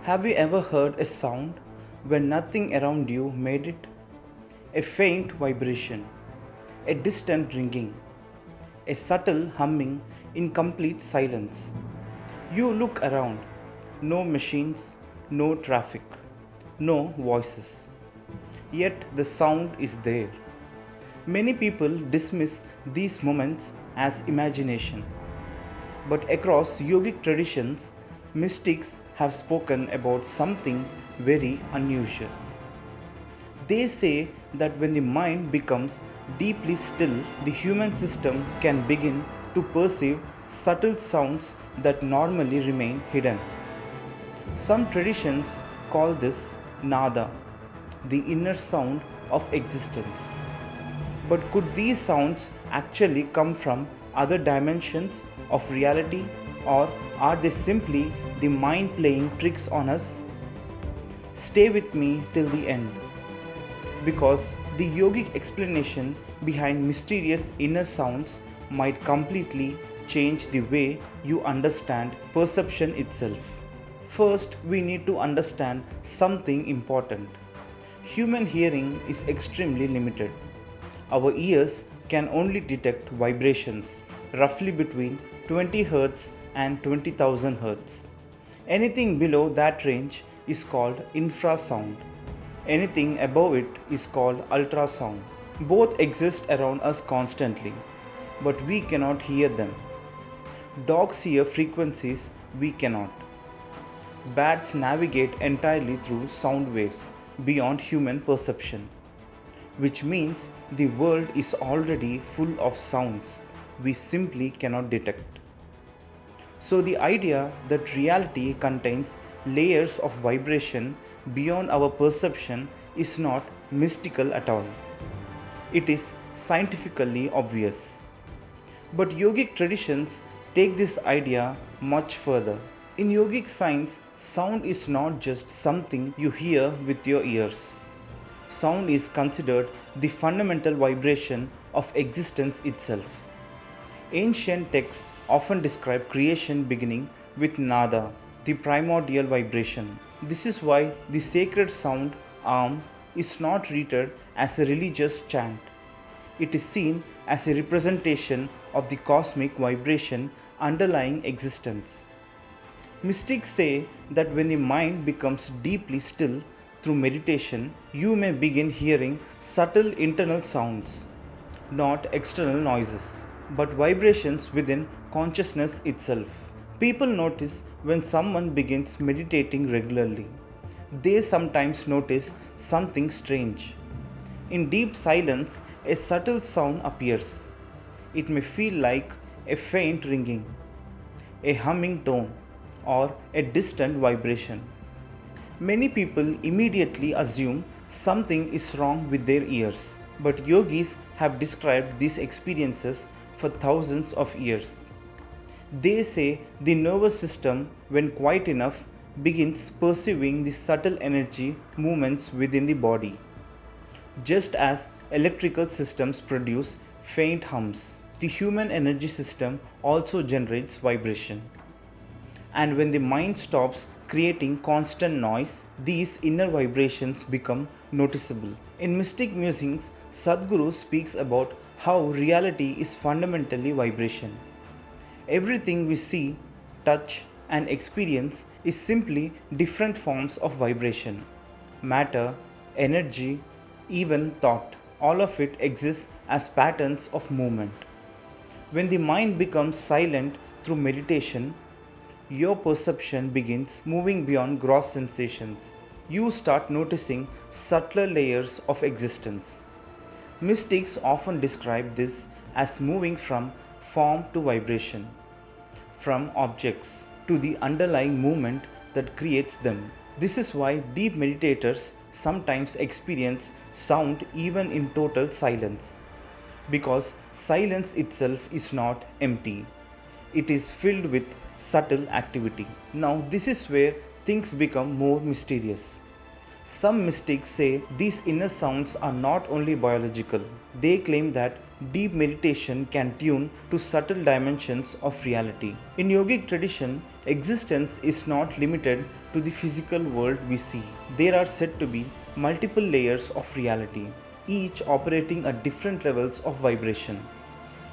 Have you ever heard a sound when nothing around you made it? A faint vibration, a distant ringing, a subtle humming in complete silence. You look around, no machines, no traffic, no voices. Yet the sound is there. Many people dismiss these moments as imagination. But across yogic traditions, mystics have spoken about something very unusual. They say that when the mind becomes deeply still, the human system can begin to perceive subtle sounds that normally remain hidden. Some traditions call this nada, the inner sound of existence. But could these sounds actually come from other dimensions of reality, or are they simply the mind playing tricks on us? Stay with me till the end, because the yogic explanation behind mysterious inner sounds might completely change the way you understand perception itself. First, we need to understand something important. Human hearing is extremely limited. Our ears can only detect vibrations roughly between 20 Hz and 20,000 Hz. Anything below that range is called infrasound. Anything above it is called ultrasound. Both exist around us constantly, but we cannot hear them. Dogs hear frequencies we cannot. Bats navigate entirely through sound waves beyond human perception, which means the world is already full of sounds we simply cannot detect. So, the idea that reality contains layers of vibration beyond our perception is not mystical at all. It is scientifically obvious. But yogic traditions take this idea much further. In yogic science, sound is not just something you hear with your ears. Sound is considered the fundamental vibration of existence itself. Ancient texts often describe creation beginning with nada, the primordial vibration. This is why the sacred sound Am is not treated as a religious chant. It is seen as a representation of the cosmic vibration underlying existence. Mystics say that when the mind becomes deeply still through meditation, you may begin hearing subtle internal sounds, not external noises, but vibrations within consciousness itself. People notice when someone begins meditating regularly. They sometimes notice something strange. In deep silence, a subtle sound appears. It may feel like a faint ringing, a humming tone, or a distant vibration. Many people immediately assume something is wrong with their ears, but yogis have described these experiences for thousands of years. They say the nervous system, when quiet enough, begins perceiving the subtle energy movements within the body. Just as electrical systems produce faint hums, the human energy system also generates vibration. And when the mind stops creating constant noise, these inner vibrations become noticeable. In mystic musings, Sadhguru speaks about how reality is fundamentally vibration. Everything we see, touch, and experience is simply different forms of vibration. Matter, energy, even thought, all of it exists as patterns of movement. When the mind becomes silent through meditation, your perception begins moving beyond gross sensations. You start noticing subtler layers of existence. Mystics often describe this as moving from form to vibration, from objects to the underlying movement that creates them. This is why deep meditators sometimes experience sound even in total silence, because silence itself is not empty. It is filled with subtle activity. Now, this is where things become more mysterious. Some mystics say these inner sounds are not only biological, they claim that deep meditation can tune to subtle dimensions of reality. In yogic tradition, existence is not limited to the physical world we see. There are said to be multiple layers of reality, each operating at different levels of vibration.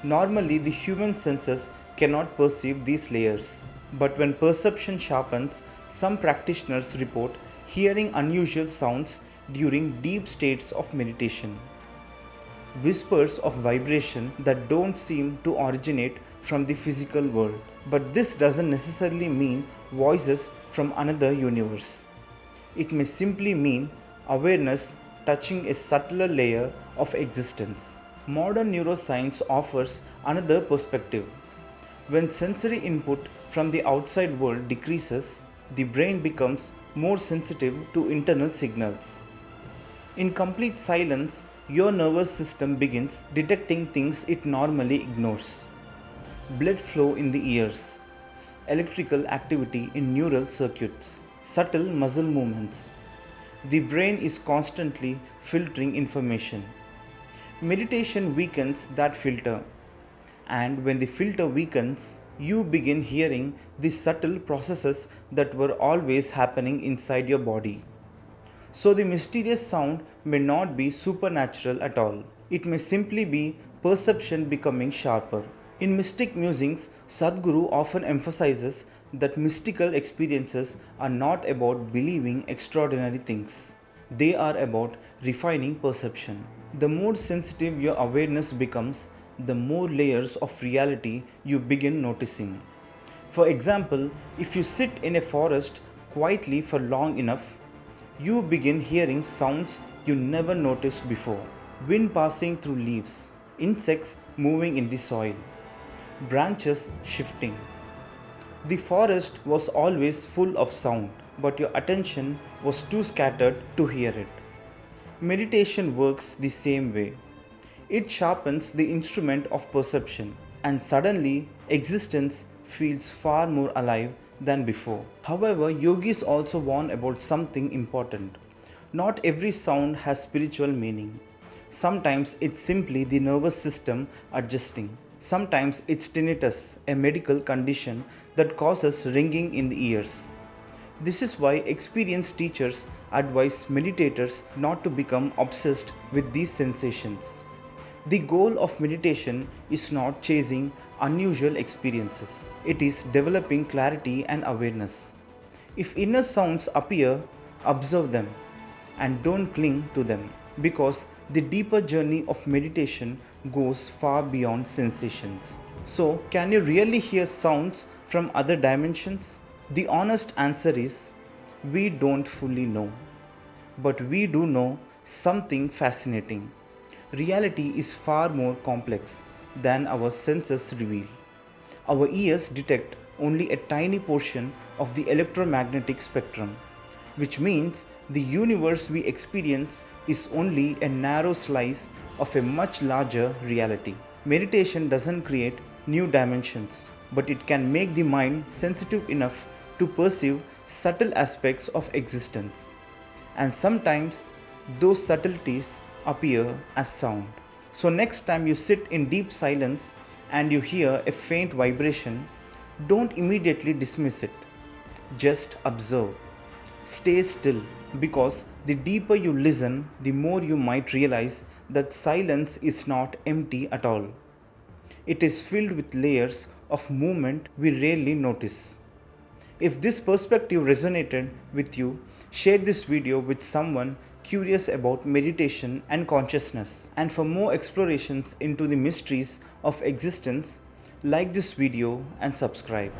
Normally, the human senses cannot perceive these layers, but when perception sharpens, some practitioners report hearing unusual sounds during deep states of meditation. Whispers of vibration that don't seem to originate from the physical world. But this doesn't necessarily mean voices from another universe. It may simply mean awareness touching a subtler layer of existence. Modern neuroscience offers another perspective. When sensory input from the outside world decreases, the brain becomes more sensitive to internal signals. In complete silence, your nervous system begins detecting things it normally ignores. Blood flow in the ears, electrical activity in neural circuits, subtle muscle movements. The brain is constantly filtering information. Meditation weakens that filter, and when the filter weakens, you begin hearing the subtle processes that were always happening inside your body. So the mysterious sound may not be supernatural at all. It may simply be perception becoming sharper. In mystic musings, Sadhguru often emphasizes that mystical experiences are not about believing extraordinary things. They are about refining perception. The more sensitive your awareness becomes, the more layers of reality you begin noticing. For example, if you sit in a forest quietly for long enough, you begin hearing sounds you never noticed before. Wind passing through leaves, insects moving in the soil, branches shifting. The forest was always full of sound, but your attention was too scattered to hear it. Meditation works the same way. It sharpens the instrument of perception, and suddenly existence feels far more alive than before. However, yogis also warn about something important. Not every sound has spiritual meaning. Sometimes it's simply the nervous system adjusting. Sometimes it's tinnitus, a medical condition that causes ringing in the ears. This is why experienced teachers advise meditators not to become obsessed with these sensations. The goal of meditation is not chasing unusual experiences. It is developing clarity and awareness. If inner sounds appear, observe them and don't cling to them, because the deeper journey of meditation goes far beyond sensations. So, can you really hear sounds from other dimensions? The honest answer is we don't fully know. But we do know something fascinating. Reality is far more complex than our senses reveal. Our ears detect only a tiny portion of the electromagnetic spectrum, which means the universe we experience is only a narrow slice of a much larger reality. Meditation doesn't create new dimensions, but it can make the mind sensitive enough to perceive subtle aspects of existence. And sometimes those subtleties appear as sound. So next time you sit in deep silence and you hear a faint vibration, don't immediately dismiss it. Just observe. Stay still, because the deeper you listen, the more you might realize that silence is not empty at all. It is filled with layers of movement we rarely notice. If this perspective resonated with you, share this video with someone curious about meditation and consciousness. And for more explorations into the mysteries of existence, like this video and subscribe.